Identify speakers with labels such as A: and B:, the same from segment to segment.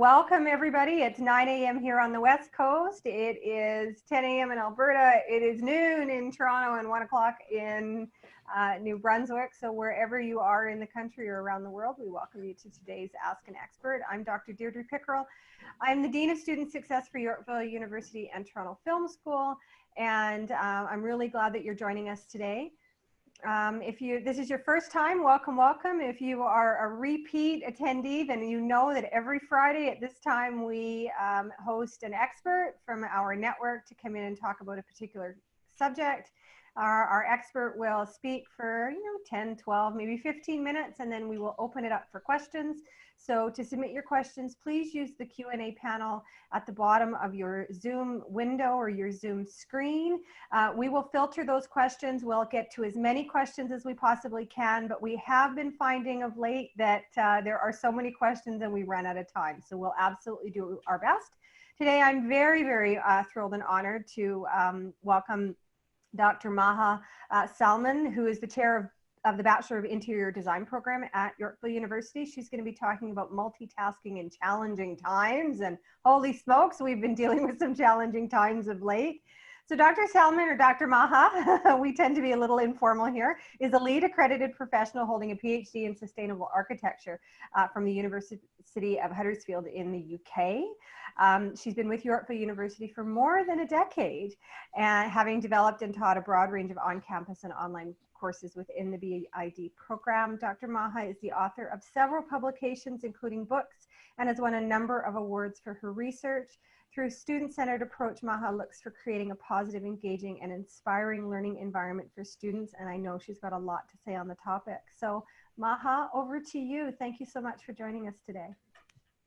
A: Welcome everybody. It's 9 a.m. here on the West Coast. It is 10 a.m. in Alberta. It is noon in Toronto and 1 o'clock in New Brunswick. So wherever you are in the country or around the world, we welcome you to today's Ask an Expert. I'm Dr. Deirdre Pickerel. I'm the Dean of Student Success for Yorkville University and Toronto Film School. And I'm really glad that you're joining us today. If this is your first time, welcome, welcome. If you are a repeat attendee, then you know that every Friday at this time we host an expert from our network to come in and talk about a particular subject. Our expert will speak for 10, 12, maybe 15 minutes, and then we will open it up for questions. So to submit your questions, please use the Q&A panel at the bottom of your Zoom window or your Zoom screen. We will filter those questions. We'll get to as many questions as we possibly can, but we have been finding of late that there are so many questions and we run out of time. So we'll absolutely do our best. Today, I'm very, very thrilled and honored to welcome Dr. Maha Salman, who is the chair of the Bachelor of Interior Design program at Yorkville University. She's going to be talking about multitasking in challenging times, and holy smokes, we've been dealing with some challenging times of late. So Dr. Salman, or Dr. Maha, we tend to be a little informal here, is a lead accredited professional holding a PhD in sustainable architecture from the University of Huddersfield in the UK. She's been with Yorkville University for more than a decade, and having developed and taught a broad range of on-campus and online courses within the BID program. Dr. Maha is the author of several publications, including books, and has won a number of awards for her research. Through a student-centered approach, Maha looks for creating a positive, engaging, and inspiring learning environment for students, and I know she's got a lot to say on the topic. So Maha, over to you. Thank you so much for joining us today.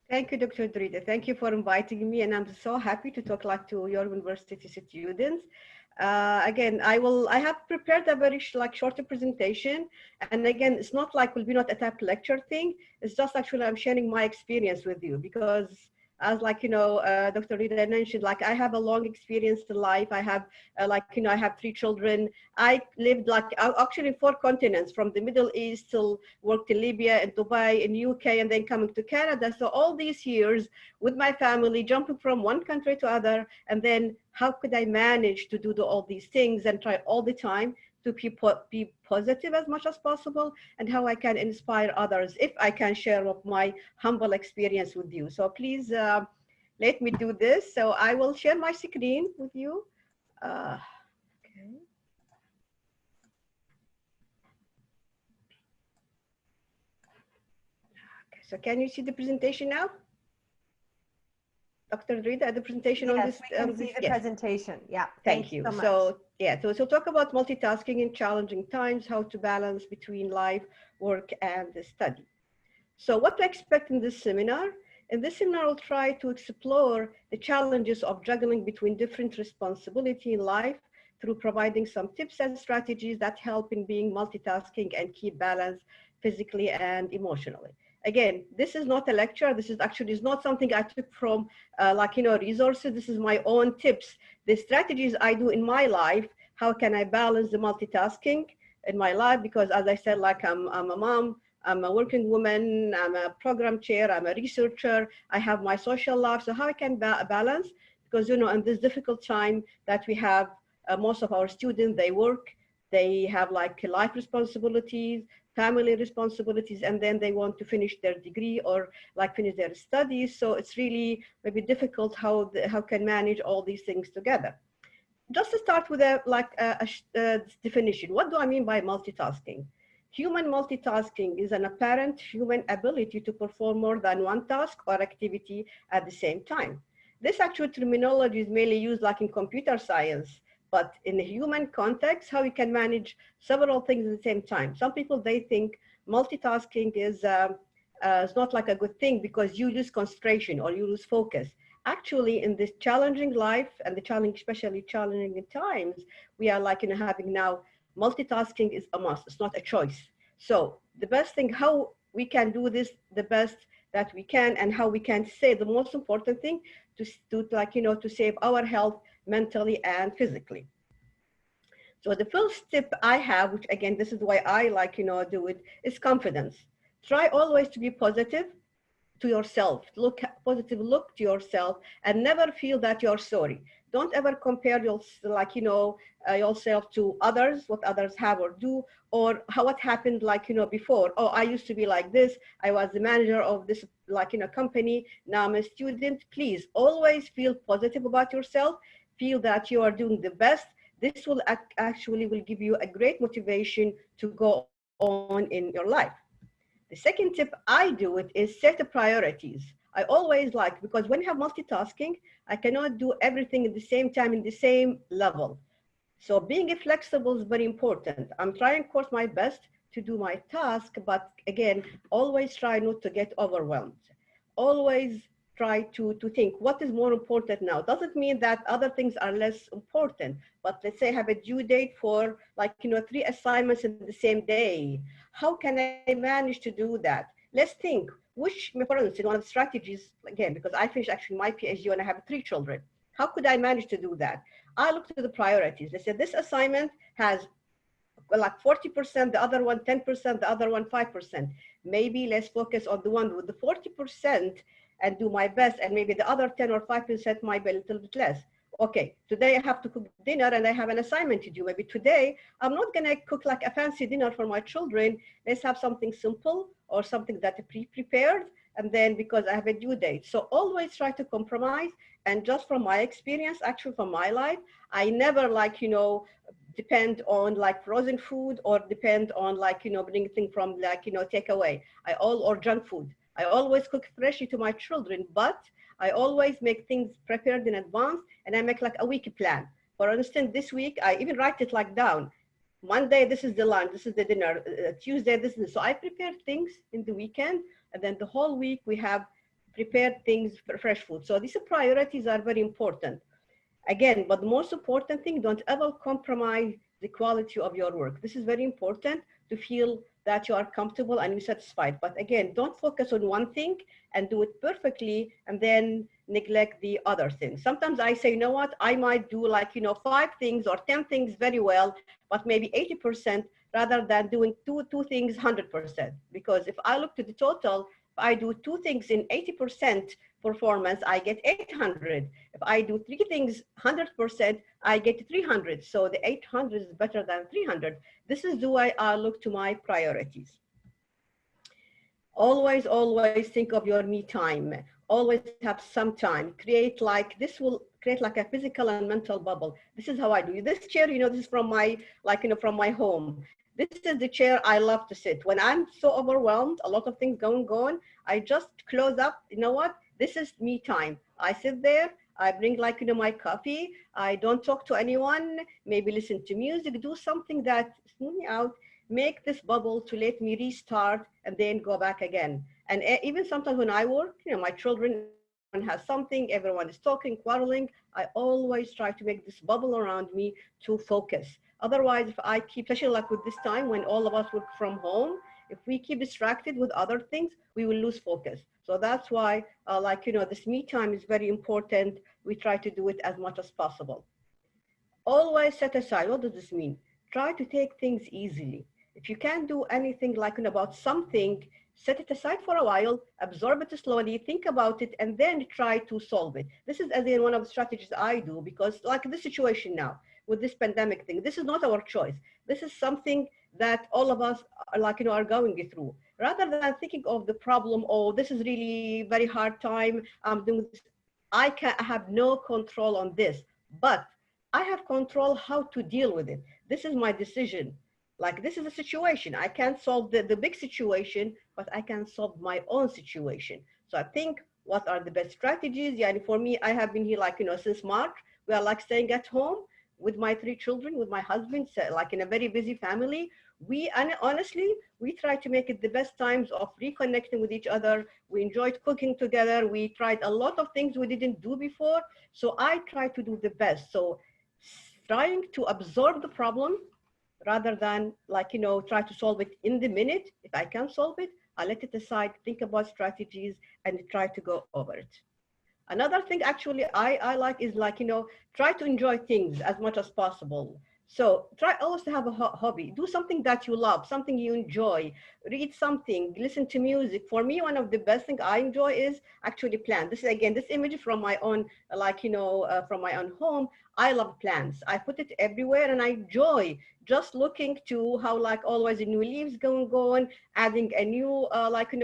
B: Thank you, Dr. Drita. Thank you for inviting me, and I'm so happy to talk to your university students. Again, I have prepared a very shorter presentation, and again, it's not like will be not a type lecture thing. It's just actually I'm sharing my experience with you, because as Dr. Rita mentioned, I have a long experience in life. I have I have 3 children. I lived actually in 4 continents, from the Middle East till worked in Libya and Dubai in UK, and then coming to Canada. So all these years with my family, jumping from one country to other, and then how could I manage to do all these things and try all the time to be positive as much as possible, and how I can inspire others if I can share of my humble experience with you. So please let me do this. So I will share my screen with you. Okay. So can you see the presentation now? Dr. Rita, the presentation on this?
A: Yes, we can see the presentation. Yeah,
B: thank you. So talk about multitasking in challenging times, how to balance between life, work, and study. So what to expect in this seminar? In this seminar, I'll try to explore the challenges of juggling between different responsibilities in life through providing some tips and strategies that help in being multitasking and keep balance physically and emotionally. Again, this is not a lecture. This is actually not something I took from resources. This is my own tips, the strategies I do in my life. How can I balance the multitasking in my life? Because as I said, I'm a mom, I'm a working woman, I'm a program chair, I'm a researcher, I have my social life. So how I can balance? Because, in this difficult time that we have, most of our students, they work, they have life responsibilities, family responsibilities, and then they want to finish their degree or finish their studies. So it's really maybe difficult how can manage all these things together. Just to start with a definition, what do I mean by multitasking? Human multitasking is an apparent human ability to perform more than one task or activity at the same time. This actual terminology is mainly used in computer science, but in a human context, how you can manage several things at the same time. Some people, they think multitasking is not a good thing because you lose concentration or you lose focus. Actually, in this challenging life and especially challenging times, we are having now, multitasking is a must. It's not a choice. So the best thing, how we can do this the best that we can, and how we can say the most important thing to save our health mentally and physically. So the first tip I have, which again, this is why I do it, is confidence. Try always to be positive. to yourself. Look positive, look to yourself, and never feel that you're sorry. Don't ever compare your, yourself to others, what others have or do, or how what happened, before. Oh, I used to be like this. I was the manager of this, company. Now I'm a student. Please always feel positive about yourself. Feel that you are doing the best. This will actually will give you a great motivation to go on in your life. The second tip I do it is set priorities. I always because when you have multitasking, I cannot do everything at the same time in the same level. So being flexible is very important. I'm trying, of course, my best to do my task, but again, always try not to get overwhelmed. Always try to think what is more important now. Doesn't mean that other things are less important, but let's say I have a due date for 3 assignments in the same day. How can I manage to do that? Let's think, for instance, one of the strategies, again, because I finished actually my PhD when I have 3 children. How could I manage to do that? I looked at the priorities. They said this assignment has 40%, the other one 10%, the other one 5%. Maybe let's focus on the one with the 40% and do my best, and maybe the other 10 or 5% might be a little bit less. Okay, today I have to cook dinner and I have an assignment to do. Maybe today I'm not gonna cook like a fancy dinner for my children. Let's have something simple or something that pre-prepared, and then because I have a due date. So always try to compromise. And just from my experience, actually from my life, I never depend on frozen food or depend on bringing things from takeaway. Or junk food. I always cook freshly to my children, but I always make things prepared in advance, and I make a week plan. For instance, this week I even write it down. Monday, this is the lunch, this is the dinner. Tuesday, this is. So I prepare things in the weekend, and then the whole week we have prepared things for fresh food. So these priorities are very important. Again, but the most important thing, don't ever compromise the quality of your work. This is very important to feel that you are comfortable and you're satisfied. But again, don't focus on one thing and do it perfectly and then neglect the other things. Sometimes I say, you know what, I might do 5 things or 10 things very well, but maybe 80% rather than doing two things 100%. Because if I look to the total, if I do 2 things in 80% performance, I get 800. If I do 3 things 100%, I get 300. So the 800 is better than 300. This is the way I look to my priorities. Always, always think of your me time. Always have some time. This will create a physical and mental bubble. This is how I do. This chair, this is from my, from my home. This is the chair I love to sit. When I'm so overwhelmed, a lot of things going on, I just close up. You know what? This is me time. I sit there. I bring my coffee. I don't talk to anyone. Maybe listen to music. Do something that smooth me out. Make this bubble to let me restart and then go back again. And even sometimes when I work, my children, everyone has something, everyone is talking, quarreling. I always try to make this bubble around me to focus. Otherwise, if I keep, especially with this time when all of us work from home, if we keep distracted with other things, we will lose focus. So that's why, this me time is very important. We try to do it as much as possible. Always set aside. What does this mean? Try to take things easily. If you can't do anything about something, set it aside for a while, absorb it slowly, think about it, and then try to solve it. This is again one of the strategies I do, because this situation now with this pandemic thing, this is not our choice. This is something that all of us are going through. Rather than thinking of the problem, oh, this is really very hard time, I'm doing this. I have no control on this, but I have control how to deal with it. This is my decision. This is a situation. I can't solve the big situation, but I can solve my own situation. So I think what are the best strategies? Yeah, and for me, I have been here since March. We are staying at home with my 3 children, with my husband, in a very busy family. Honestly, we try to make it the best times of reconnecting with each other. We enjoyed cooking together. We tried a lot of things we didn't do before. So I try to do the best. So trying to absorb the problem rather than try to solve it in the minute. If I can solve it, I let it aside, think about strategies, and try to go over it. Another thing actually I like is try to enjoy things as much as possible. So try always to have a hobby. Do something that you love, something you enjoy. Read something, listen to music. For me, one of the best things I enjoy is actually plants. This is again, this image from my own, from my own home. I love plants. I put it everywhere and I enjoy just looking to how like always the new leaves going on, adding a new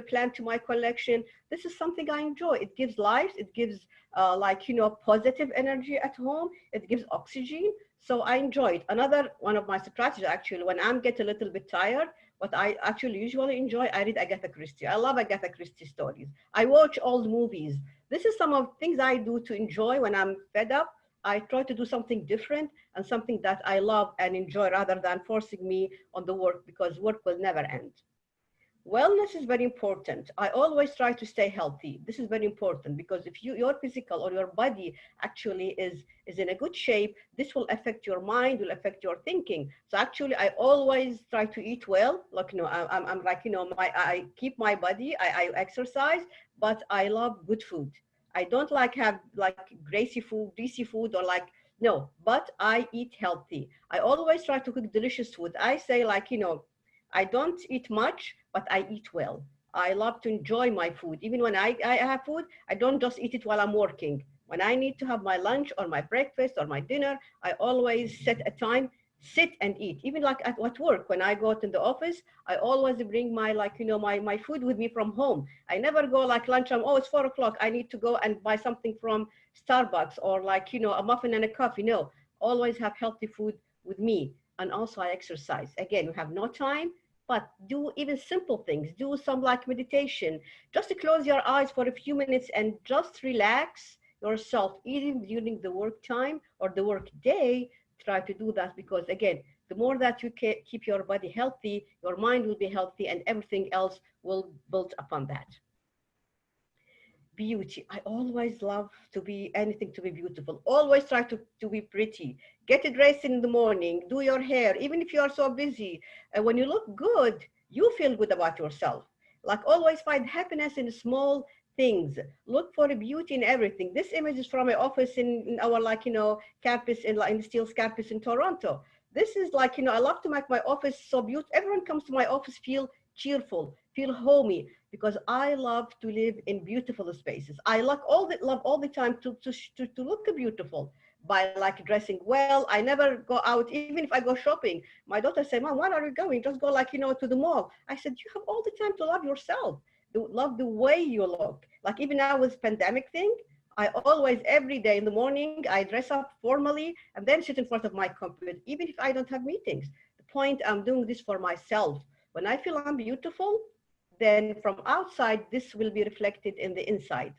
B: plant to my collection. This is something I enjoy. It gives life. It gives positive energy at home. It gives oxygen. So I enjoy it. Another one of my strategies actually, when I'm get a little bit tired, what I actually usually enjoy, I read Agatha Christie. I love Agatha Christie stories. I watch old movies. This is some of things I do to enjoy when I'm fed up. I try to do something different and something that I love and enjoy rather than forcing me on the work because work will never end. Wellness is very important. I always try to stay healthy. This is very important because if your physical or your body actually is in a good shape, this will affect your mind, will affect your thinking. So actually, I always try to eat well. Like I'm like I keep my body. I exercise, but I love good food. I don't like have like greasy food or like no. But I eat healthy. I always try to cook delicious food. I say I don't eat much, but I eat well. I love to enjoy my food. Even when I have food, I don't just eat it while I'm working. When I need to have my lunch or my breakfast or my dinner, I always set a time, sit and eat. Even like at work, when I go out in the office, I always bring my my food with me from home. I never go like lunchtime, oh, it's 4 o'clock. I need to go and buy something from Starbucks or a muffin and a coffee. No, always have healthy food with me. And also I exercise. Again, we have no time, but do even simple things. Do some like meditation. Just to close your eyes for a few minutes and just relax yourself, even during the work time or the work day. Try to do that because again, the more that you keep your body healthy, your mind will be healthy and everything else will build upon that. Beauty. I always love to be anything to be beautiful. Always try to be pretty. Get dressed in the morning, do your hair, even if you are so busy. And when you look good, you feel good about yourself. Like always find happiness in small things. Look for the beauty in everything. This image is from my office in our campus in the Steele's campus in Toronto. This is I love to make my office so beautiful. Everyone comes to my office feel cheerful, feel homey because I love to live in beautiful spaces. I love all the time to look beautiful by like dressing well. I never go out, even if I go shopping. My daughter said, Mom, where are you going? Just go to the mall. I said, you have all the time to love yourself, to love the way you look. Like even now with pandemic thing, I always, every day in the morning, I dress up formally and then sit in front of my computer, even if I don't have meetings. The point, I'm doing this for myself. When I feel I'm beautiful, then from outside, this will be reflected in the inside.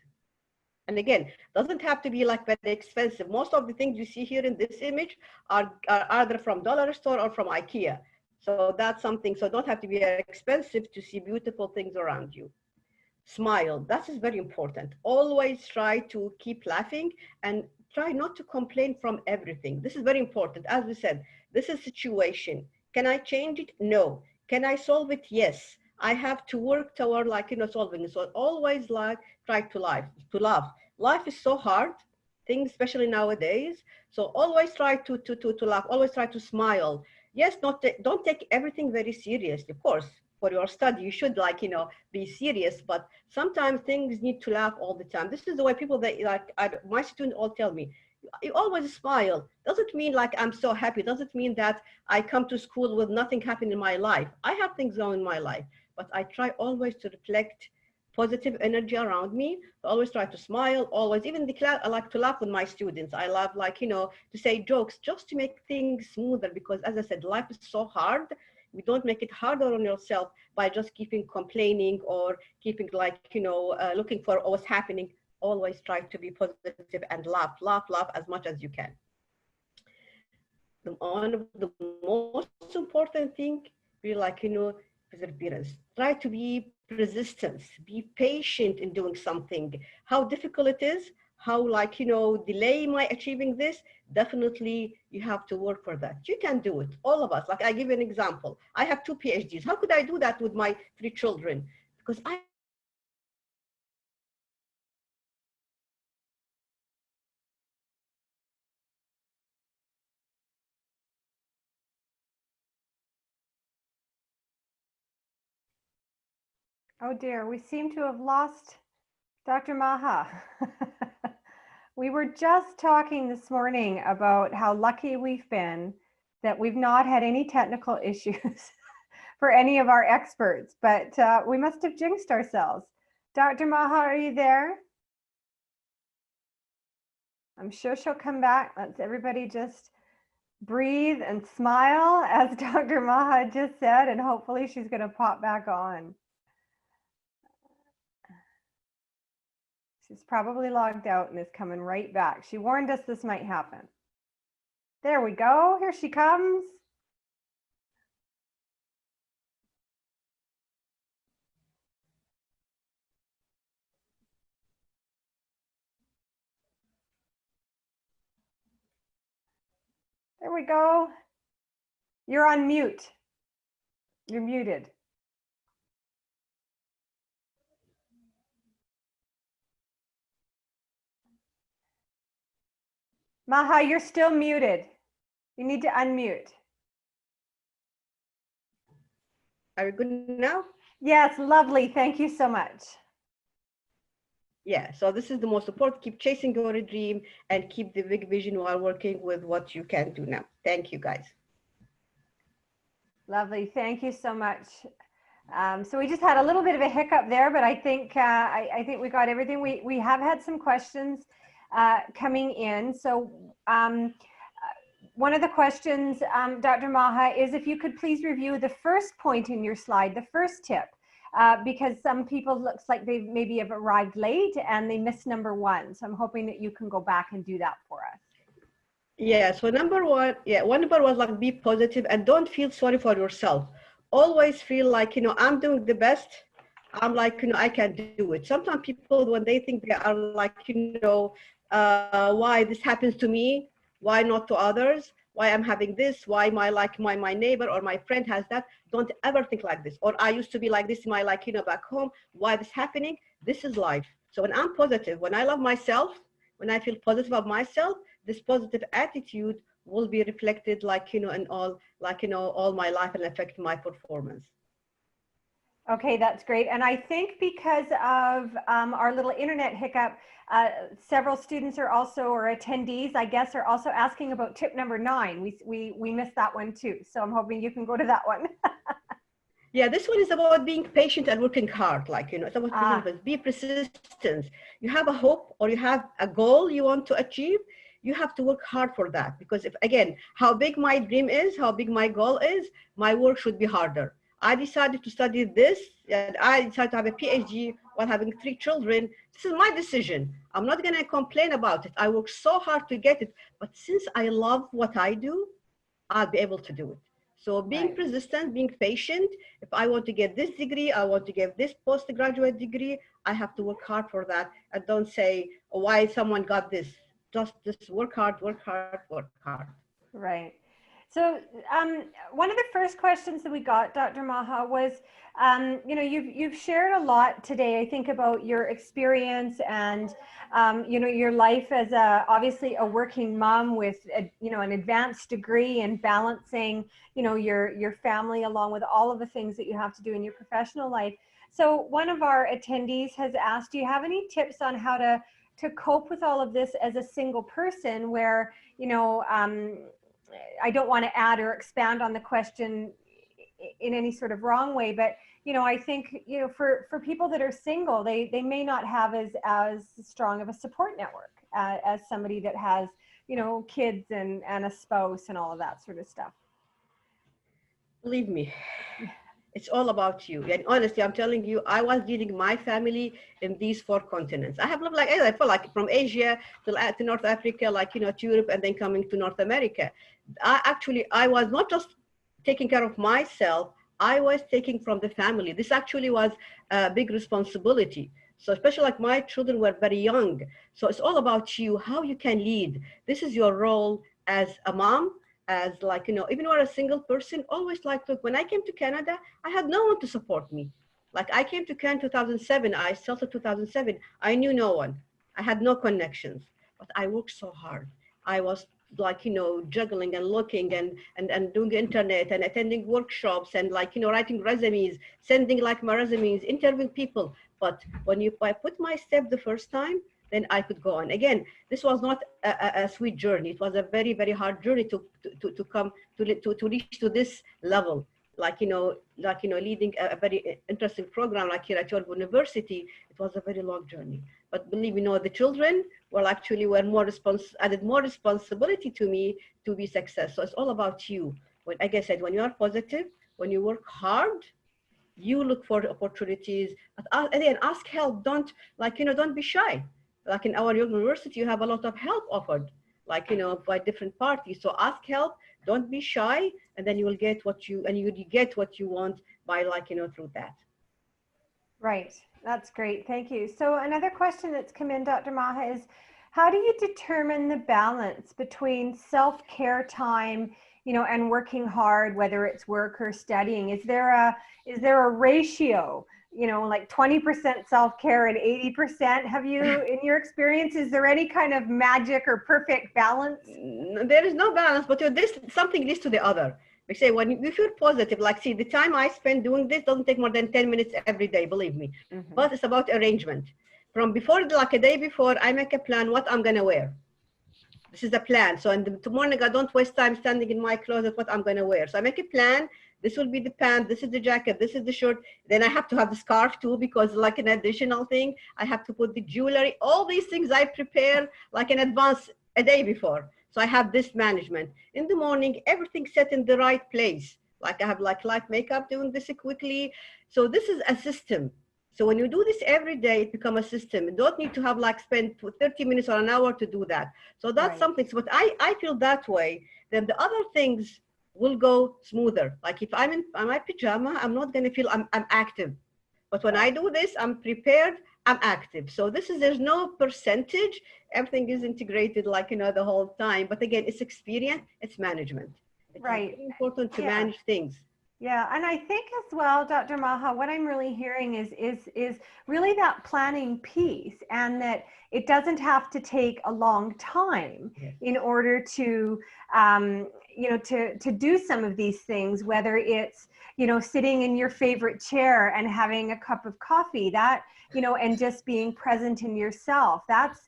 B: And again, doesn't have to be like very expensive. Most of the things you see here in this image are either from dollar store or from IKEA. So that's something, so don't have to be expensive to see beautiful things around you. Smile, that is very important. Always try to keep laughing and try not to complain from everything. This is very important. As we said, this is situation. Can I change it? No. Can I solve it? Yes. I have to work toward solving it. So always try to laugh. Life is so hard, things especially nowadays. So always try to laugh. Always try to smile. Yes, don't take everything very seriously. Of course, for your study, you should be serious, but sometimes things need to laugh all the time. This is the way people that my students all tell me, you always smile. Doesn't mean like I'm so happy. Doesn't mean that I come to school with nothing happening in my life. I have things going in my life, but I try always to reflect positive energy around me. I always try to smile, always, even the class, I like to laugh with my students. I love to say jokes just to make things smoother because as I said, life is so hard. We don't make it harder on yourself by just keeping complaining or keeping looking for what's happening. Always try to be positive and laugh as much as you can. One of the most important thing, be perseverance. Try to be persistence, be patient in doing something. How difficult it is, how delay my achieving this, definitely you have to work for that. You can do it, all of us. Like I give you an example. I have 2 PhDs. How could I do that with my 3 children? Because I have persistence. I have determination. I have patience. I have, I have
A: Oh dear, we seem to have lost Dr. Maha. We were just talking this morning about how lucky we've been that we've not had any technical issues for any of our experts, but we must have jinxed ourselves. Dr. Maha, are you there? I'm sure she'll come back. Let's everybody just breathe and smile, as Dr. Maha just said, and hopefully she's going to pop back on. She's probably logged out and is coming right back. She warned us this might happen. There we go. Here she comes. There we go. You're on mute. You're muted. Maha, you're still muted. You need to unmute.
B: Are we good now?
A: Yes, lovely. Thank you so much.
B: Yeah, so this is the most important. Keep chasing your dream and keep the big vision while working with what you can do now. Thank you, guys.
A: Lovely. Thank you so much. So we just had a little bit of a hiccup there, but I think I think we got everything. We have had some questions coming in. So one of the questions, Dr. Maha, is if you could please review the first point in your slide, the first tip, because some people looks like they maybe have arrived late and they missed number one. So I'm hoping that you can go back and do that for us.
B: Yeah, so number one, one number was like be positive and don't feel sorry for yourself. Always feel like, I'm doing the best. I'm like, I can do it. Sometimes people, when they think they are like, why this happens to me, why not to others, why I'm having this, why my neighbor or my friend has that, don't ever think like this. Or I used to be like this in my back home, why this happening? This is life. So when I'm positive, when I love myself, when I feel positive about myself, this positive attitude will be reflected in all my life and affect my performance.
A: Okay, that's great. And I think because of our little internet hiccup, several students are also, or attendees, I guess, are also asking about tip number 9. We missed that one too. So I'm hoping you can go to that one.
B: Yeah, this one is about being patient and working hard. It's about be persistent. You have a hope or you have a goal you want to achieve. You have to work hard for that, because if, again, how big my dream is, how big my goal is, my work should be harder. I decided to study this and I decided to have a PhD while having 3 children. This is my decision. I'm not going to complain about it. I worked so hard to get it. But since I love what I do, I'll be able to do it. So being persistent, being patient. If I want to get this degree, I want to get this postgraduate degree, I have to work hard for that. And don't say, oh, why someone got this. Just work hard, work hard, work hard.
A: Right. So one of the first questions that we got, Dr. Maha, was, you've shared a lot today, I think, about your experience and, your life as obviously a working mom with, an advanced degree and balancing, your family along with all of the things that you have to do in your professional life. So one of our attendees has asked, do you have any tips on how to cope with all of this as a single person where, I don't want to add or expand on the question in any sort of wrong way, but I think for people that are single, they may not have as strong of a support network as somebody that has kids and a spouse and all of that sort of stuff.
B: Believe me, it's all about you. And honestly, I'm telling you, I was leading my family in these 4 continents. I have lived I feel like from Asia to North Africa, to Europe, and then coming to North America. I was not just taking care of myself, I was taking from the family. This actually was a big responsibility. So especially my children were very young. So it's all about you, how you can lead. This is your role as a mom, as even when a single person, always look, when I came to Canada, I had no one to support me. I came to Canada 2007, I started 2007, I knew no one. I had no connections, but I worked so hard. I was like, juggling and looking and doing internet and attending workshops and like, writing resumes, sending like my resumes, interviewing people. But when I put my step the first time, then I could go on. Again, this was not a sweet journey. It was a very, very hard journey to come to reach to this level. Like, leading a very interesting program like here at Yorkville University, it was a very long journey. But believe me, the children were more added more responsibility to me to be successful. So it's all about you. When, like I said, when you are positive, when you work hard, you look for opportunities. Again, ask help. Don't be shy. Like in our university, you have a lot of help offered, like, by different parties. So ask help. Don't be shy, and then you will get what you get what you want by through that.
A: Right. That's great. Thank you. So another question that's come in, Dr. Maha, is how do you determine the balance between self-care time, and working hard, whether it's work or studying? Is there a ratio, like 20% self-care and 80%? Have you, in your experience, is there any kind of magic or perfect balance?
B: There is no balance, but something leads to the other. We say when you feel positive, like, see, the time I spend doing this doesn't take more than 10 minutes every day, believe me. Mm-hmm. But it's about arrangement. From before, like a day before, I make a plan what I'm going to wear. This is the plan. So in the morning, I don't waste time standing in my closet what I'm going to wear. So I make a plan. This will be the pant. This is the jacket. This is the shirt. Then I have to have the scarf too, because like an additional thing, I have to put the jewelry. All these things I prepare like in advance a day before. So I have this management. In the morning, everything set in the right place. Like I have like light makeup, doing this quickly. So this is a system. So when you do this every day, it becomes a system. You don't need to have like spend 30 minutes or an hour to do that. So that's right. Something. So, but I feel that way. Then the other things will go smoother. Like if I'm in my pajama, I'm not going to feel I'm active. But when I do this, I'm prepared, I'm active. So there's no percentage. Everything is integrated like, the whole time. But again, it's experience, it's management. It's
A: right.
B: very important to manage things.
A: Yeah, and I think as well, Dr. Maha, what I'm really hearing is really that planning piece, and that it doesn't have to take a long time in order to, to do some of these things, whether it's, sitting in your favorite chair and having a cup of coffee, that, and just being present in yourself. That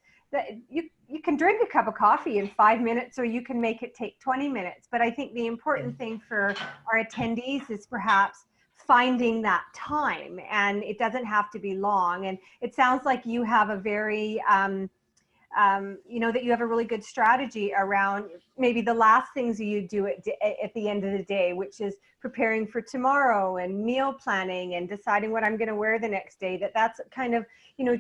A: you can drink a cup of coffee in 5 minutes, or you can make it take 20 minutes. But I think the important thing for our attendees is perhaps finding that time, and it doesn't have to be long. And it sounds like you have a very, that you have a really good strategy around maybe the last things you do at the end of the day, which is preparing for tomorrow and meal planning and deciding what I'm going to wear the next day. That's kind of,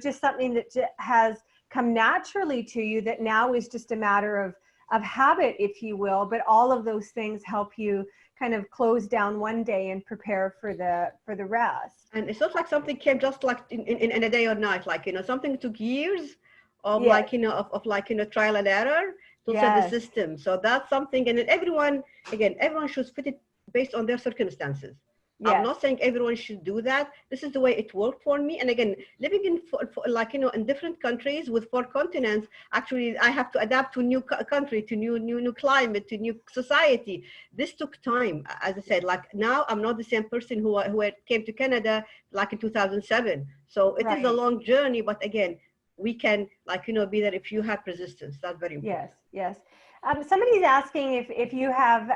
A: just something that has come naturally to you, that now is just a matter of habit, if you will. But all of those things help you kind of close down one day and prepare for the rest.
B: And it's not like something came just like in a day or night, like, something took years of trial and error to set the system. So that's something, and everyone should fit it based on their circumstances. Yes. I'm not saying everyone should do that. This is the way it worked for me. And again, living in different countries with 4 continents, actually, I have to adapt to new country, to new climate, to new society. This took time. As I said, like now I'm not the same person who came to Canada like in 2007. So it is a long journey, but again, we can be there if you have persistence. That's very important.
A: Yes. Somebody's asking if you have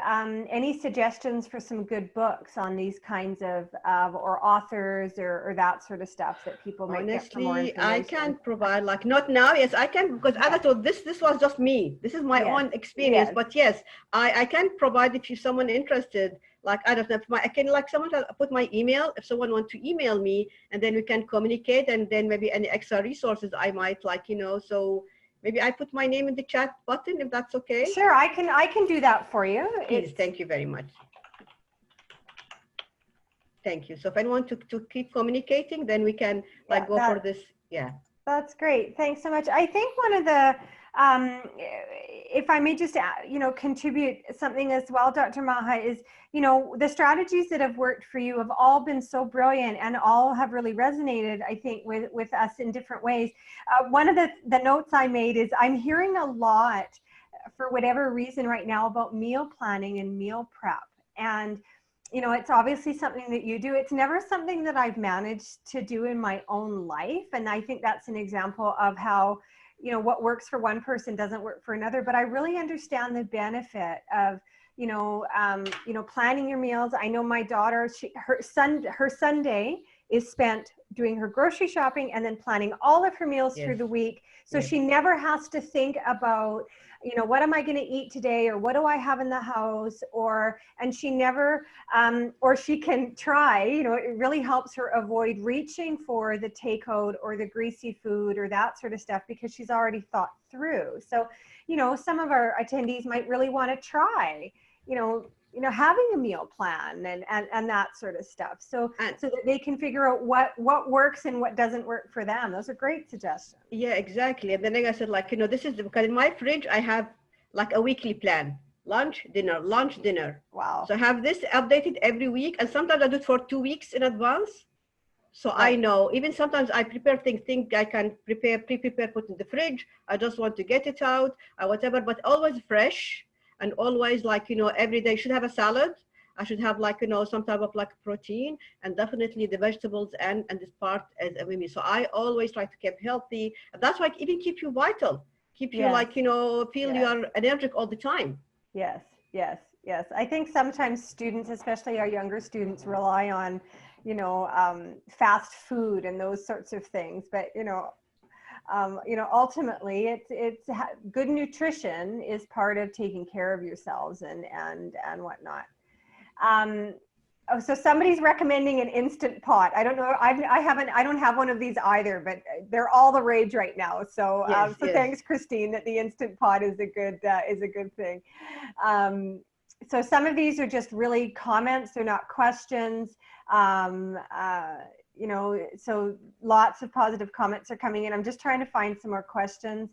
A: any suggestions for some good books on these kinds of or authors or that sort of stuff that people might get for more information.
B: I can't provide, not now. Yes, I can, because as I told, this was just me. This is my own experience. But yes, I can provide if you're someone interested. Like, I don't know, I can someone put my email if someone wants to email me, and then we can communicate, and then maybe any extra resources I might so maybe I put my name in the chat button, if that's okay.
A: Sure, I can do that for you.
B: Please, thank you very much. Thank you. So if anyone to keep communicating, then we can go for this. Yeah.
A: That's great. Thanks so much. I think one of the, if I may just, contribute something as well, Dr. Maha, is, the strategies that have worked for you have all been so brilliant, and all have really resonated, I think, with us in different ways. One of the notes I made is I'm hearing a lot for whatever reason right now about meal planning and meal prep. And, you know, it's obviously something that you do. It's never something that I've managed to do in my own life. And I think that's an example of how, you know, what works for one person doesn't work for another. But I really understand the benefit of, you know, planning your meals. I know my daughter, her Sunday is spent doing her grocery shopping and then planning all of her meals
B: Yes.
A: through the week. So
B: Yes.
A: she never has to think about, you know, what am I going to eat today, or what do I have in the house, and she never, or she can try, you know, it really helps her avoid reaching for the takeout or the greasy food or that sort of stuff, because she's already thought through. So, you know, some of our attendees might really want to try, you know, having a meal plan and that sort of stuff. So that they can figure out what works and what doesn't work for them. Those are great suggestions.
B: Yeah, exactly. And then like I said, like, you know, this is because in my fridge, I have like a weekly plan, lunch, dinner, lunch, dinner.
A: Wow.
B: So I have this updated every week. And sometimes I do it for 2 weeks in advance. So
A: Right.
B: I know, even sometimes I prepare things, think I can pre-prepare, put in the fridge. I just want to get it out or whatever, but always fresh. And always like, you know, every day I should have a salad. I should have like, you know, some type of like protein, and definitely the vegetables and this part as a women. So I always try to keep healthy. And that's why even keep you vital, keep you like, you know, feel you are energetic all the time.
A: Yes, yes, yes. I think sometimes students, especially our younger students, rely on, you know, fast food and those sorts of things. But, ultimately it's good nutrition is part of taking care of yourselves and whatnot. So somebody's recommending an Instant Pot. I don't know. I don't have one of these either, but they're all the rage right now. So,
B: Yes, yes.
A: Thanks, Christine, that the Instant Pot is a good thing. So some of these are just really comments. They're not questions. So lots of positive comments are coming in. I'm just trying to find some more questions.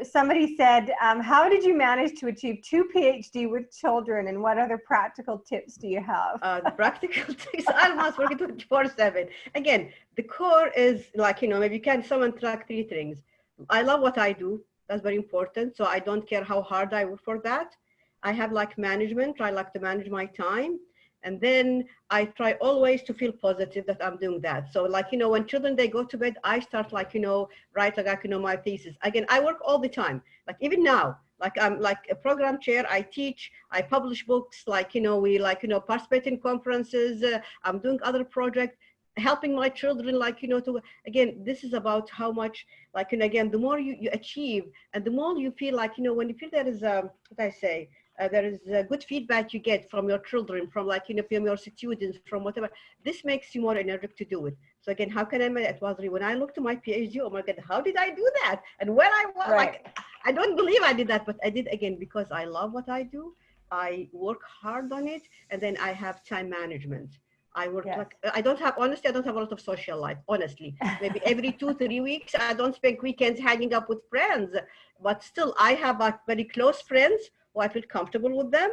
A: Somebody said, how did you manage to achieve 2 PhD with children, and what other practical tips do you have?
B: The practical tips, I must work 24/7. Again, the core is like, you know, maybe you can someone track 3 things. I love what I do. That's very important. So I don't care how hard I work for that. I have like management. I like to manage my time. And then I try always to feel positive that I'm doing that. So like, you know, when children, they go to bed, I start like, you know, write like, you know, my thesis. Again, I work all the time. Like even now, like I'm like a program chair, I teach, I publish books, like, you know, we like, you know, participate in conferences. I'm doing other projects, helping my children, like, you know, to, again, this is about how much, like, and again, the more you achieve and the more you feel like, you know, when you feel there is, what I say, there is good feedback you get from your children, from like, you know, from your students, from whatever, this makes you more energetic to do it. So again, how can I make it was when I looked to my PhD, oh my God, how did I do that? And when I was like, I don't believe I did that, but I did again, because I love what I do. I work hard on it. And then I have time management. I work like, I don't have, honestly, I don't have a lot of social life, honestly. Maybe every 2-3 weeks, I don't spend weekends hanging up with friends, but still I have like very close friends who I feel comfortable with them.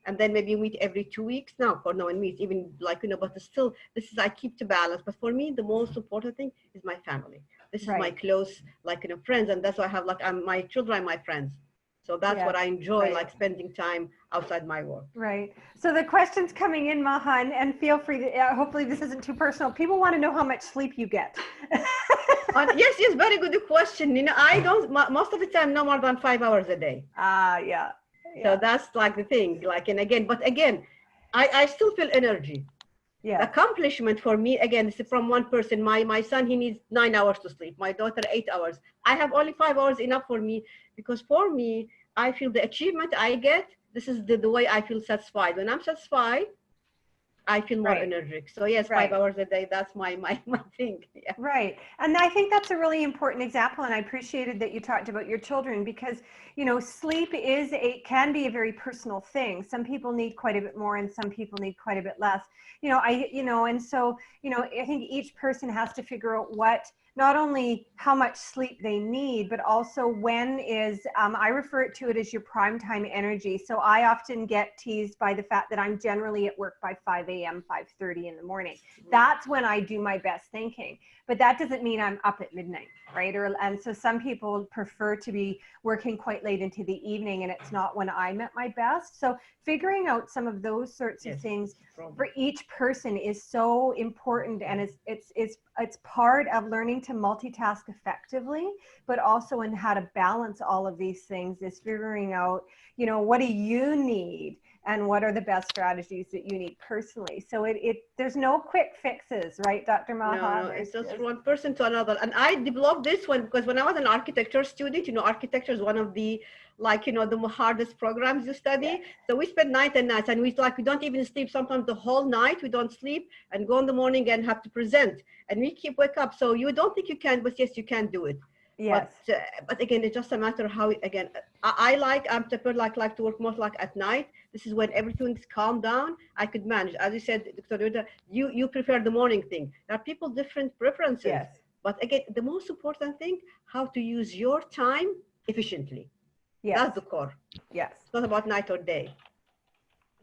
B: And then maybe meet every 2 weeks now, or no one meets even like, you know, but still, this is, I keep to balance. But for me, the most important thing is my family. This is my close, like, you know, friends. And that's why I have like, my children are my friends. So that's what I enjoy, like spending time outside my work.
A: Right. So the questions coming in, Mahan, and feel free to, hopefully this isn't too personal. People want to know how much sleep you get.
B: Yes, very good question. You know, I don't, most of the time, no more than 5 hours a day.
A: Yeah.
B: So that's like the thing, like, and again, but again, I still feel energy. Yeah. The accomplishment for me, again, is from one person. My son, he needs 9 hours to sleep. My daughter, 8 hours. I have only 5 hours enough for me, because for me, I feel the achievement I get, this is the way I feel satisfied. When I'm satisfied, I feel more energetic. So yes, 5 hours a day, that's my thing. Yeah.
A: Right. And I think that's a really important example. And I appreciated that you talked about your children, because, you know, sleep can be a very personal thing. Some people need quite a bit more and some people need quite a bit less. And so, I think each person has to figure out what not only how much sleep they need, but also when is, I refer to it as your prime time energy. So I often get teased by the fact that I'm generally at work by 5 a.m., 5:30 in the morning. That's when I do my best thinking. But that doesn't mean I'm up at midnight, right? And so some people prefer to be working quite late into the evening, and it's not when I'm at my best. So figuring out some of those sorts of things for each person is so important, and it's part of learning to multitask effectively, but also in how to balance all of these things is figuring out, you know, what do you need and what are the best strategies that you need personally. So there's no quick fixes, right, Dr. Maha?
B: No, it's just from one person to another. And I developed this one because when I was an architecture student, you know, architecture is one of the, like, you know, the hardest programs you study.
A: Yeah.
B: So we spend night and nights, and we don't even sleep. Sometimes the whole night we don't sleep and go in the morning and have to present. And we keep wake up. So you don't think you can, but yes, you can do it.
A: Yes.
B: But again, it's just a matter of how, again, I'm typical, like to work most like at night. This is when everything's calmed down. I could manage. As you said, Dr. Rita, you prefer the morning thing. There are people different preferences.
A: Yes.
B: But again, the most important thing, how to use your time efficiently.
A: Yes.
B: That's the core.
A: Yes.
B: It's not about night or day.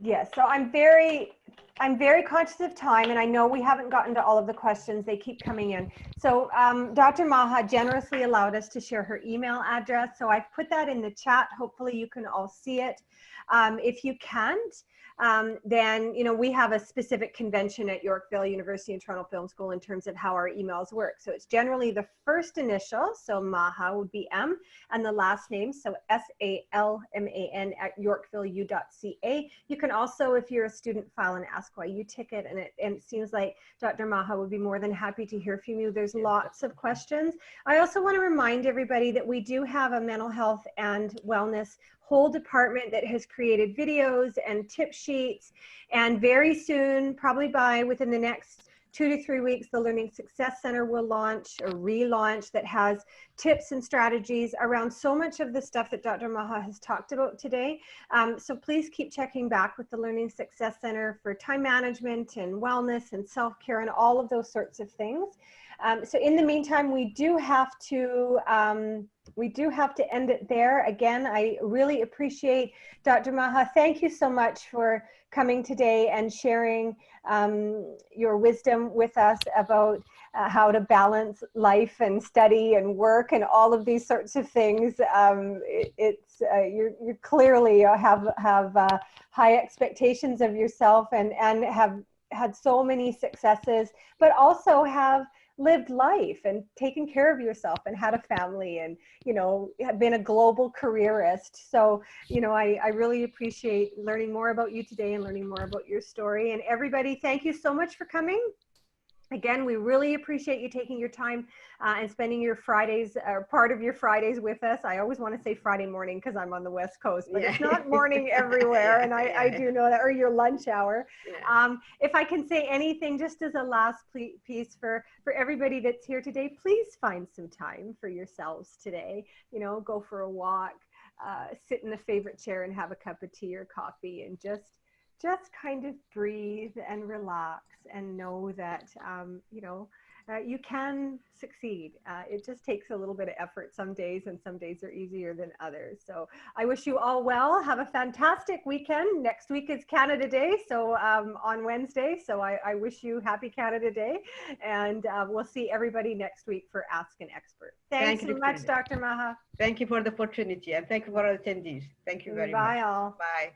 A: Yes. So I'm very conscious of time, and I know we haven't gotten to all of the questions. They keep coming in. So Dr. Maha generously allowed us to share her email address. So I've put that in the chat. Hopefully you can all see it. If you can't, then, you know, we have a specific convention at Yorkville University and Toronto Film School in terms of how our emails work. So it's generally the first initial, so Maha would be M, and the last name, so SALMAN at yorkvilleu.ca. You can also, if you're a student, file an Ask Why You ticket, and it seems like Dr. Maha would be more than happy to hear from you. There's lots of questions. I also want to remind everybody that we do have a mental health and wellness whole department that has created videos and tip sheets, and very soon, probably within the next 2 to 3 weeks, the Learning Success Center will launch or relaunch that has tips and strategies around so much of the stuff that Dr. Maha has talked about today. So please keep checking back with the Learning Success Center for time management and wellness and self-care and all of those sorts of things. So in the meantime, we do have to end it there. Again, I really appreciate Dr. Maha. Thank you so much for coming today and sharing your wisdom with us about how to balance life and study and work and all of these sorts of things. You clearly have high expectations of yourself and have had so many successes, but also have lived life and taken care of yourself and had a family and, you know, have been a global careerist. So, you know, I really appreciate learning more about you today and learning more about your story. And everybody, thank you so much for coming. Again, we really appreciate you taking your time and spending your Fridays, or part of your Fridays with us. I always want to say Friday morning because I'm on the West Coast, but it's not morning everywhere, and I do know that, or your lunch hour. Yeah. If I can say anything, just as a last piece for everybody that's here today, please find some time for yourselves today. You know, go for a walk, sit in the favorite chair and have a cup of tea or coffee and just kind of breathe and relax and know that, you know, you can succeed. It just takes a little bit of effort some days, and some days are easier than others. So I wish you all well. Have a fantastic weekend. Next week is Canada Day, so on Wednesday. So I wish you happy Canada Day, and we'll see everybody next week for Ask an Expert. Thanks so much, Dr. Maha.
B: Thank you for the opportunity, and thank you for all attendees. Thank you very much.
A: Bye all.
B: Bye.